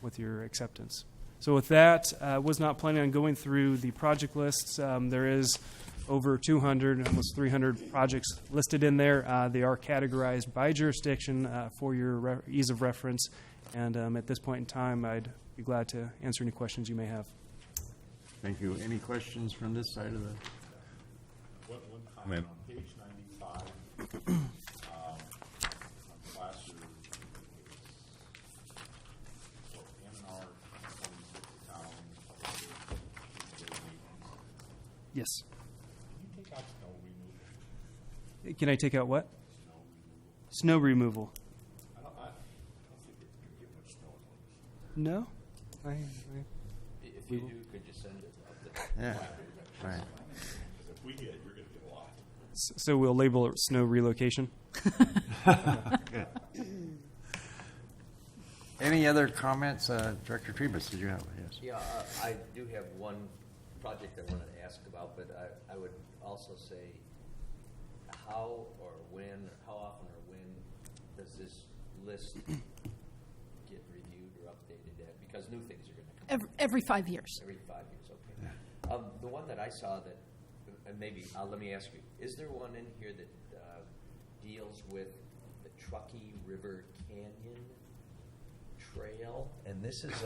S9: with your acceptance. So with that, I was not planning on going through the project lists. There is over 200, almost 300 projects listed in there. They are categorized by jurisdiction for your ease of reference. And at this point in time, I'd be glad to answer any questions you may have.
S1: Thank you. Any questions from this side of the?
S2: One comment on page 95, on Placer, M&R 26 towns.
S9: Yes.
S2: Can you take out snow removal?
S9: Can I take out what? Snow removal.
S2: I don't think it can get much snow in those.
S9: No?
S3: If you do, could you send it up there?
S1: Yeah, right.
S2: If we get it, you're going to get a lot.
S9: So we'll label it snow relocation?
S1: Good. Any other comments? Director Trebus, did you have? Yes.
S3: Yeah, I do have one project I wanted to ask about, but I would also say how or when, how often or when does this list get reviewed or updated at? Because new things are going to come.
S6: Every 5 years.
S3: Every 5 years, okay. The one that I saw that, and maybe, let me ask you, is there one in here that deals with the Truckee River Canyon Trail? And this is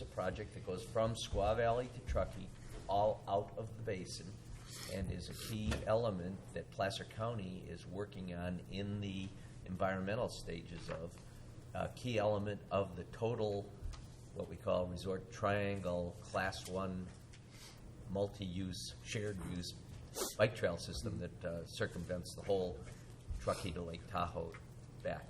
S3: a project that goes from Squaw Valley to Truckee, all out of the basin, and is a key element that Placer County is working on in the environmental stages of, a key element of the total, what we call Resort Triangle Class 1 multi-use, shared use bike trail system that circumvents the whole Truckee to Lake Tahoe back.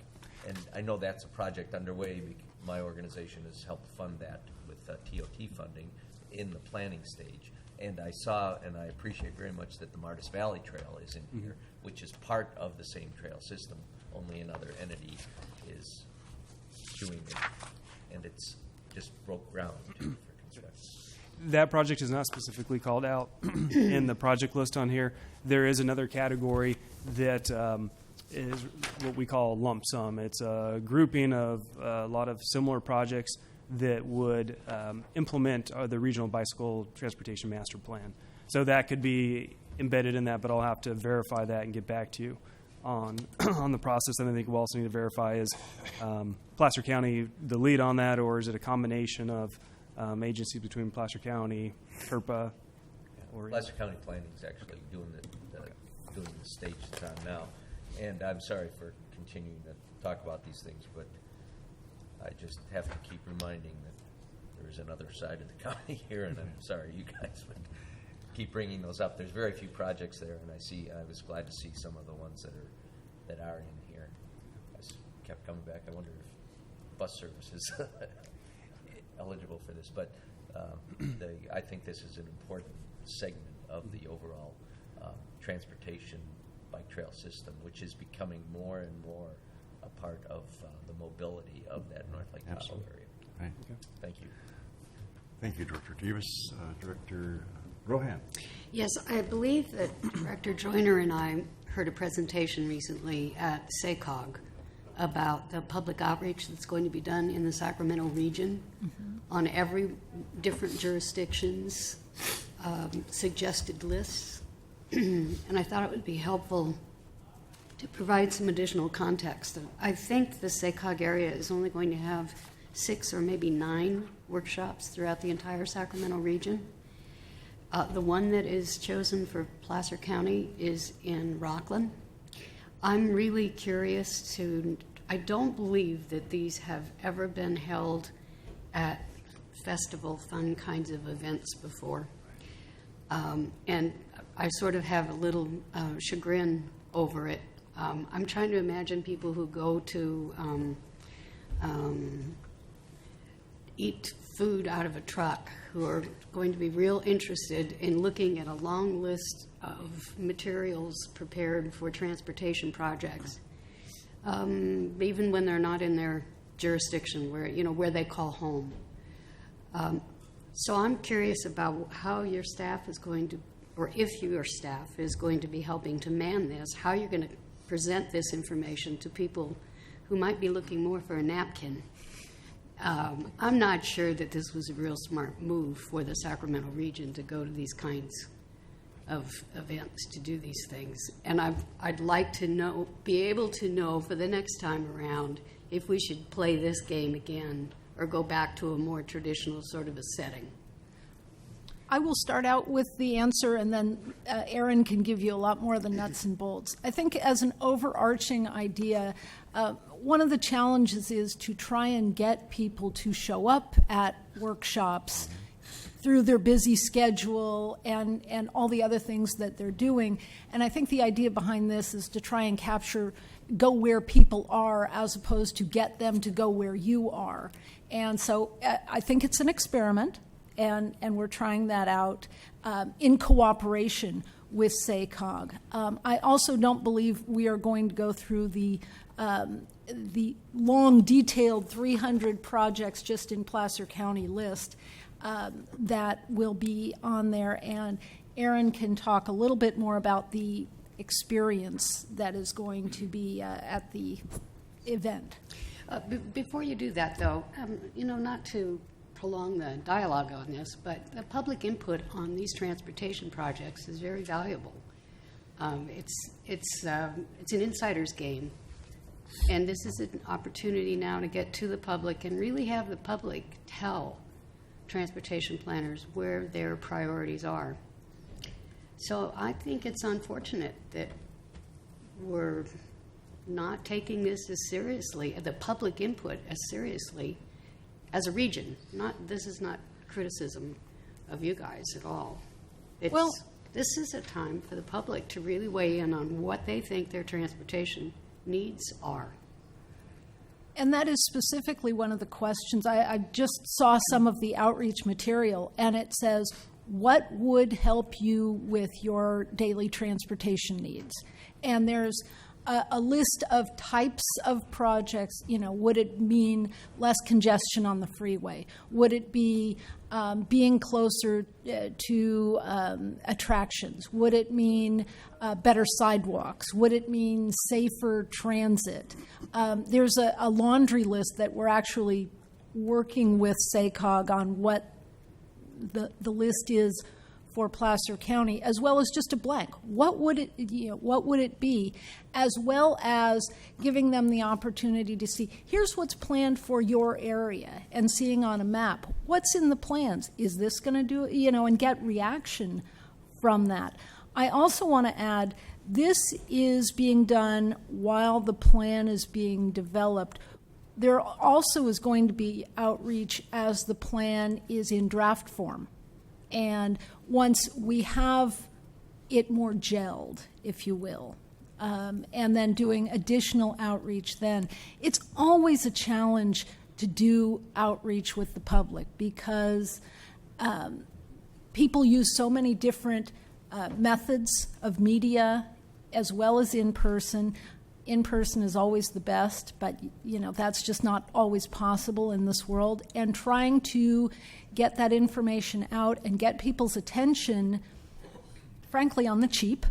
S3: And I know that's a project underway. My organization has helped fund that with TOT funding in the planning stage. And I saw, and I appreciate very much that the Martis Valley Trail is in here, which is part of the same trail system, only another entity is doing it. And it's just broke ground too for construction.
S9: That project is not specifically called out in the project list on here. There is another category that is what we call a lump sum. It's a grouping of a lot of similar projects that would implement the regional bicycle transportation master plan. So that could be embedded in that, but I'll have to verify that and get back to you on on the process. And I think we'll also need to verify is Placer County the lead on that, or is it a combination of agencies between Placer County, FERPA, or
S3: Placer County Planning is actually doing the stage it's on now. And I'm sorry for continuing to talk about these things, but I just have to keep reminding that there is another side of the county here, and I'm sorry you guys would keep bringing those up. There's very few projects there, and I was glad to see some of the ones that are in here. I kept coming back. I wonder if bus service is eligible for this, but I think this is an important segment of the overall transportation bike trail system, which is becoming more and more a part of the mobility of that North Lake Tahoe
S1: Absolutely.
S3: area.
S1: Right.
S3: Thank you.
S1: Thank you, Director Davis. Director Rohan.
S12: Yes, I believe that Director Joyner and I heard a presentation recently at SACOG about the public outreach that's going to be done in the Sacramento region on every different jurisdiction's suggested lists. And I thought it would be helpful to provide some additional context. I think the SACOG area is only going to have 6 or maybe 9 workshops throughout the entire Sacramento region. The one that is chosen for Placer County is in Rockland. I'm really curious I don't believe that these have ever been held at festival fun kinds of events before. And I sort of have a little chagrin over it. I'm trying to imagine people who go to eat food out of a truck who are going to be real interested in looking at a long list of materials prepared for transportation projects, even when they're not in their jurisdiction, where they call home. So I'm curious about how your staff is going to, or if your staff is going to be helping to man this, how you're going to present this information to people who might be looking more for a napkin. I'm not sure that this was a real smart move for the Sacramento region to go to these kinds of events to do these things. And I'd like to be able to know for the next time around if we should play this game again or go back to a more traditional sort of a setting.
S6: I will start out with the answer, and then Aaron can give you a lot more of the nuts and bolts. I think as an overarching idea, one of the challenges is to try and get people to show up at workshops through their busy schedule and all the other things that they're doing. And I think the idea behind this is to try and go where people are as opposed to get them to go where you are. And so I think it's an experiment. And we're trying that out in cooperation with SACOG. I also don't believe we are going to go through the long, detailed 300 projects just in Placer County list that will be on there. And Aaron can talk a little bit more about the experience that is going to be at the event.
S12: Before you do that, though, not to prolong the dialogue on this, but the public input on these transportation projects is very valuable. It's an insider's game, and this is an opportunity now to get to the public and really have the public tell transportation planners where their priorities are. So I think it's unfortunate that we're not taking this as seriously, the public input as seriously as a region. This is not criticism of you guys at all. This is a time for the public to really weigh in on what they think their transportation needs are.
S6: And that is specifically one of the questions. I just saw some of the outreach material, and it says, what would help you with your daily transportation needs? And there's a list of types of projects. Would it mean less congestion on the freeway? Would it be being closer to attractions? Would it mean better sidewalks? Would it mean safer transit? There's a laundry list that we're actually working with SACOG on what the list is for Placer County, as well as just a blank. What would it be, as well as giving them the opportunity to see, here's what's planned for your area, and seeing on a map, what's in the plans? Is this going to do it? And get reaction from that. I also want to add, this is being done while the plan is being developed. There also is going to be outreach as the plan is in draft form. And once we have it more gelled, if you will, and then doing additional outreach then, it's always a challenge to do outreach with the public because people use so many different methods of media as well as in person. In person is always the best, but that's just not always possible in this world. And trying to get that information out and get people's attention, frankly, on the cheap,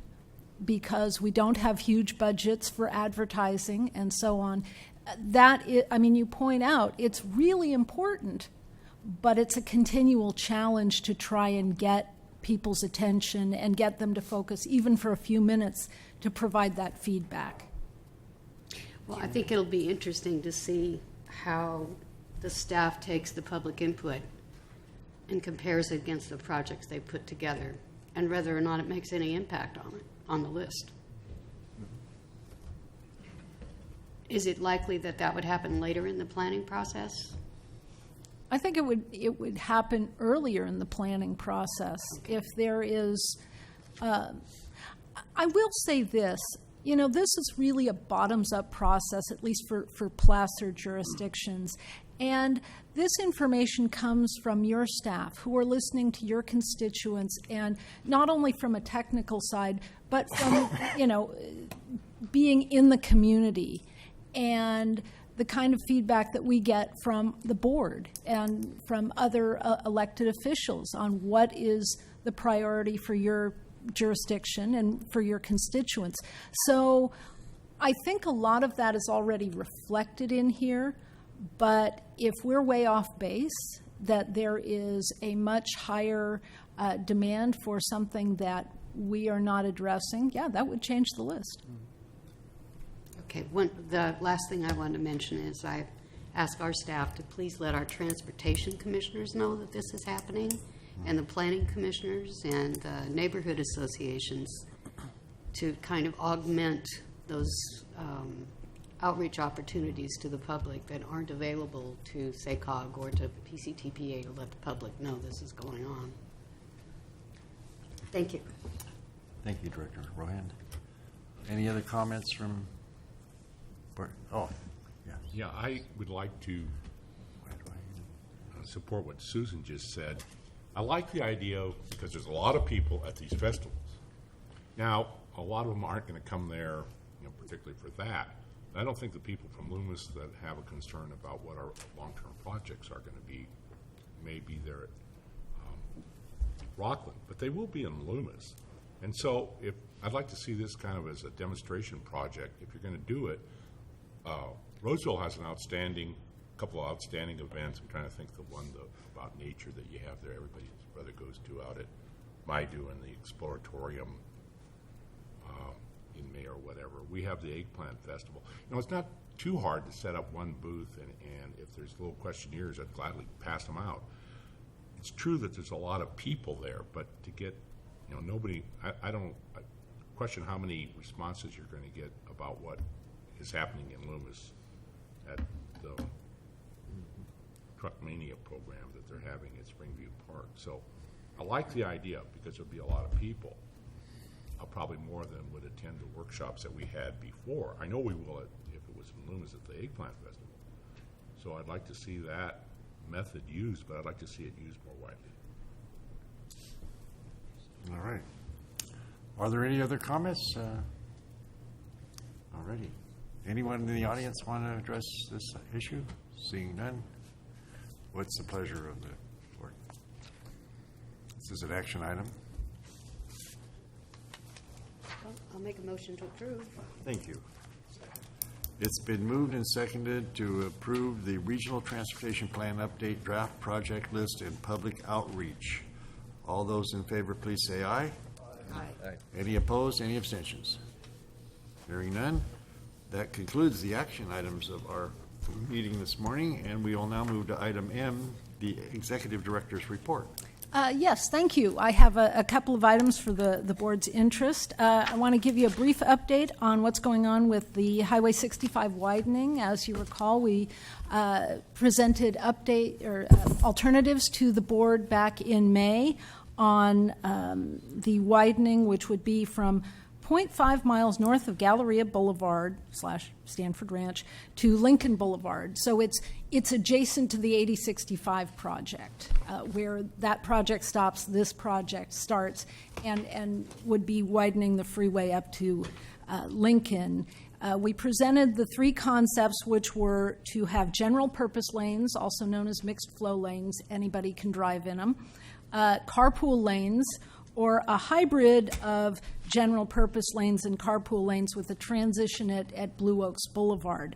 S6: because we don't have huge budgets for advertising and so on. You point out it's really important, but it's a continual challenge to try and get people's attention and get them to focus, even for a few minutes, to provide that feedback.
S12: Well, I think it'll be interesting to see how the staff takes the public input and compares it against the projects they put together, and whether or not it makes any impact on the list. Is it likely that would happen later in the planning process?
S6: I think it would happen earlier in the planning process. Okay. If there is, I will say this. This is really a bottoms-up process, at least for placer jurisdictions. And this information comes from your staff who are listening to your constituents, and not only from a technical side, but from, being in the community and the kind of feedback that we get from the board and from other elected officials on what is the priority for your jurisdiction and for your constituents. So I think a lot of that is already reflected in here, but if we're way off base, that there is a much higher demand for something that we are not addressing, that would change the list.
S12: Okay, the last thing I wanted to mention is I ask our staff to please let our transportation commissioners know that this is happening, and the planning commissioners and neighborhood associations, to kind of augment those outreach opportunities to the public that aren't available to SACOG or to PCTPA to let the public know this is going on. Thank you.
S1: Thank you, Director Rohan. Any other comments from board? Oh, yeah.
S2: Yeah, I would like to support what Susan just said. I like the idea because there's a lot of people at these festivals. Now, a lot of them aren't going to come there, particularly for that. I don't think the people from Loomis that have a concern about what our long-term projects are going to be may be there at Rockland, but they will be in Loomis. And so I'd like to see this kind of as a demonstration project. If you're going to do it, Roseville has a couple of outstanding events. I'm trying to think the one about nature that you have there. Everybody's brother goes to out at Maidu and the Exploratorium in May or whatever. We have the Eggplant Festival. It's not too hard to set up one booth, and if there's little questionnaires, I'd gladly pass them out. It's true that there's a lot of people there, but to get, nobody, I question how many responses you're going to get about what is happening in Loomis at the Truckmania program that they're having at Springview Park. So I like the idea because there'll be a lot of people. Probably more than would attend the workshops that we had before. I know we will if it was in Loomis at the Eggplant Festival. So I'd like to see that method used, but I'd like to see it used more widely.
S1: All right. Are there any other comments? Alrighty. Anyone in the audience want to address this issue? Seeing none, what's the pleasure of the board? This is an action item.
S12: I'll make a motion to approve.
S1: Thank you. It's been moved and seconded to approve the Regional Transportation Plan Update Draft Project List and Public Outreach. All those in favor, please say aye.
S12: Aye.
S1: Any opposed? Any abstentions? Hearing none, that concludes the action items of our meeting this morning, and we will now move to item M, the Executive Director's Report.
S6: Yes, thank you. I have a couple of items for the board's interest. I want to give you a brief update on what's going on with the Highway 65 widening. As you recall, we presented alternatives to the board back in May on the widening, which would be from 0.5 miles north of Galleria Boulevard / Stanford Ranch to Lincoln Boulevard. So it's adjacent to the 8065 project, where that project stops, this project starts, and would be widening the freeway up to Lincoln. We presented the three concepts, which were to have general purpose lanes, also known as mixed flow lanes, anybody can drive in them, carpool lanes, or a hybrid of general purpose lanes and carpool lanes with a transition at Blue Oaks Boulevard.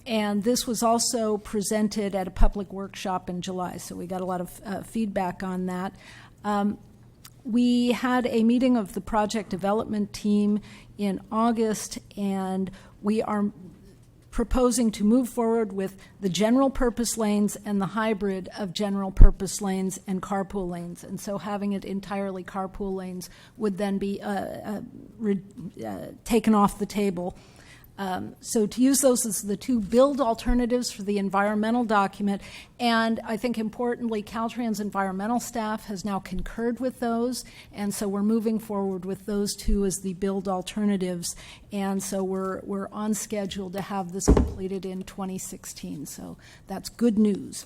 S6: And this was also presented at a public workshop in July, so we got a lot of feedback on that. We had a meeting of the project development team in August, and we are proposing to move forward with the general purpose lanes and the hybrid of general purpose lanes and carpool lanes. And so having it entirely carpool lanes would then be taken off the table. So to use those as the two build alternatives for the environmental document, and I think importantly, Caltrans environmental staff has now concurred with those, and so we're moving forward with those two as the build alternatives, and so we're on schedule to have this completed in 2016, so that's good news.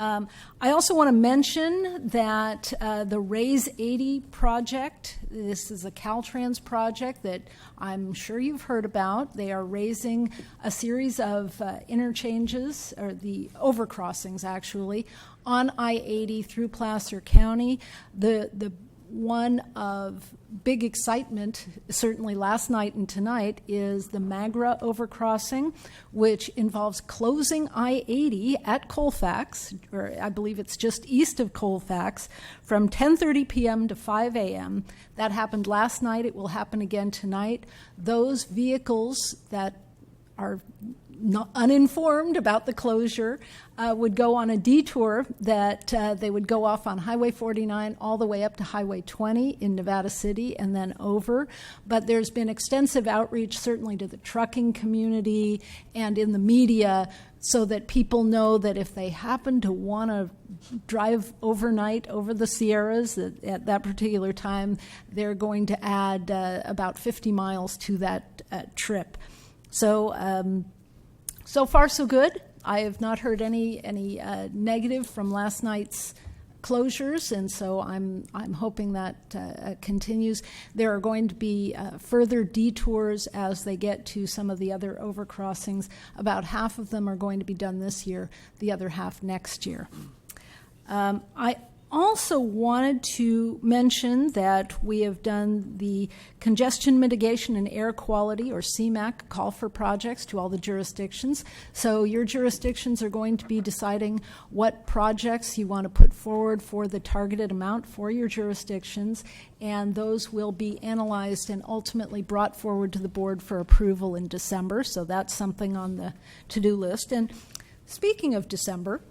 S6: I also want to mention that the Raise 80 project, this is a Caltrans project that I'm sure you've heard about. They are raising a series of interchanges, or the overcrossings actually, on I-80 through Placer County. The one of big excitement, certainly last night and tonight, is the Magra overcrossing, which involves closing I-80 at Colfax, or I believe it's just east of Colfax, from 10:30 p.m. to 5 a.m. That happened last night. It will happen again tonight. Those vehicles that are not uninformed about the closure would go on a detour that they would go off on Highway 49 all the way up to Highway 20 in Nevada City and then over. But there's been extensive outreach, certainly to the trucking community and in the media, so that people know that if they happen to want to drive overnight over the Sierras at that particular time, they're going to add about 50 miles to that trip. So, so far so good. I have not heard any negative from last night's closures, and so I'm hoping that continues. There are going to be further detours as they get to some of the other overcrossings. About half of them are going to be done this year, the other half next year. I also wanted to mention that we have done the Congestion Mitigation and Air Quality, or CMAQ, call for projects to all the jurisdictions. So your jurisdictions are going to be deciding what projects you want to put forward for the targeted amount for your jurisdictions, and those will be analyzed and ultimately brought forward to the board for approval in December. So that's something on the to-do list. And speaking of December,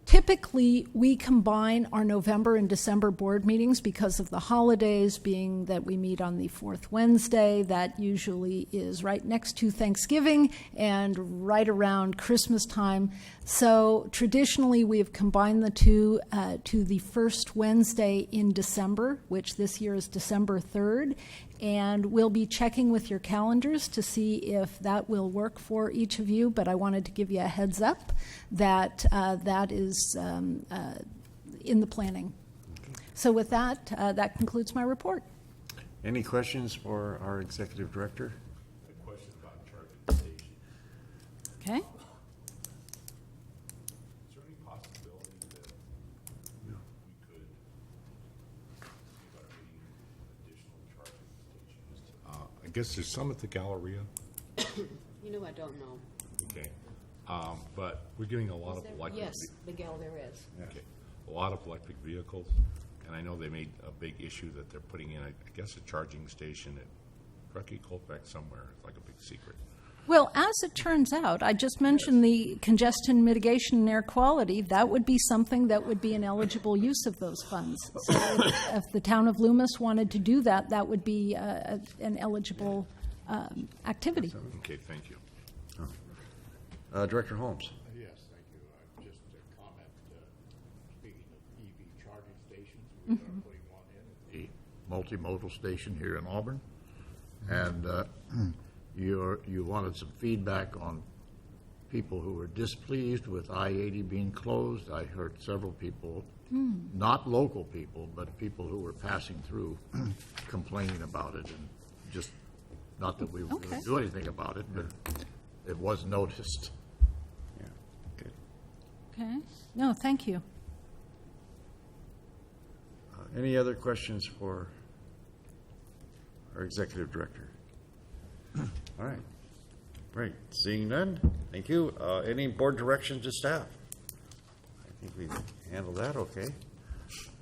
S6: typically, we combine our November and December board meetings because of the holidays, being that we meet on the fourth Wednesday. That usually is right next to Thanksgiving and right around Christmas time. So traditionally, we have combined the two to the first Wednesday in December, which this year is December 3rd. And we'll be checking with your calendars to see if that will work for each of you, but I wanted to give you a heads up that that is in the planning. So with that, that concludes my report.
S1: Any questions for our executive director?
S2: A question about charging station.
S6: Okay.
S2: Is there any possibility that we could start additional charging stations? I guess there's some at the Galleria.
S12: You know, I don't know.
S2: Okay. But we're getting a lot of electric.
S12: Yes, the gal there is.
S2: Okay. A lot of electric vehicles, and I know they made a big issue that they're putting in, I guess, a charging station at Truckee Colfax somewhere. It's like a big secret.
S6: Well, as it turns out, I just mentioned the congestion mitigation and air quality. That would be something that would be an eligible use of those funds. So if the town of Loomis wanted to do that, that would be an eligible activity.
S2: Okay, thank you.
S1: Director Holmes.
S11: Yes, thank you. Just a comment, speaking of EV charging stations, we are putting one in multimodal station here in Auburn. And you wanted some feedback on people who were displeased with I-80 being closed. I heard several people, not local people, but people who were passing through complaining about it, and just, not that we were going to do anything about it, but it was noticed.
S1: Yeah, good.
S6: Okay. No, thank you.
S1: Any other questions for our executive director? All right. Great. Seeing none, thank you. Any board direction to staff? I think we handled that okay.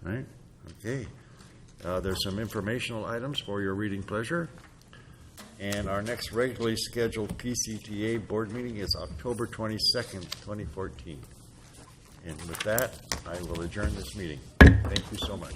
S1: All right. Okay. There's some informational items for your reading pleasure. And our next regularly scheduled PCTA board meeting is October 22nd, 2014. And with that, I will adjourn this meeting. Thank you so much.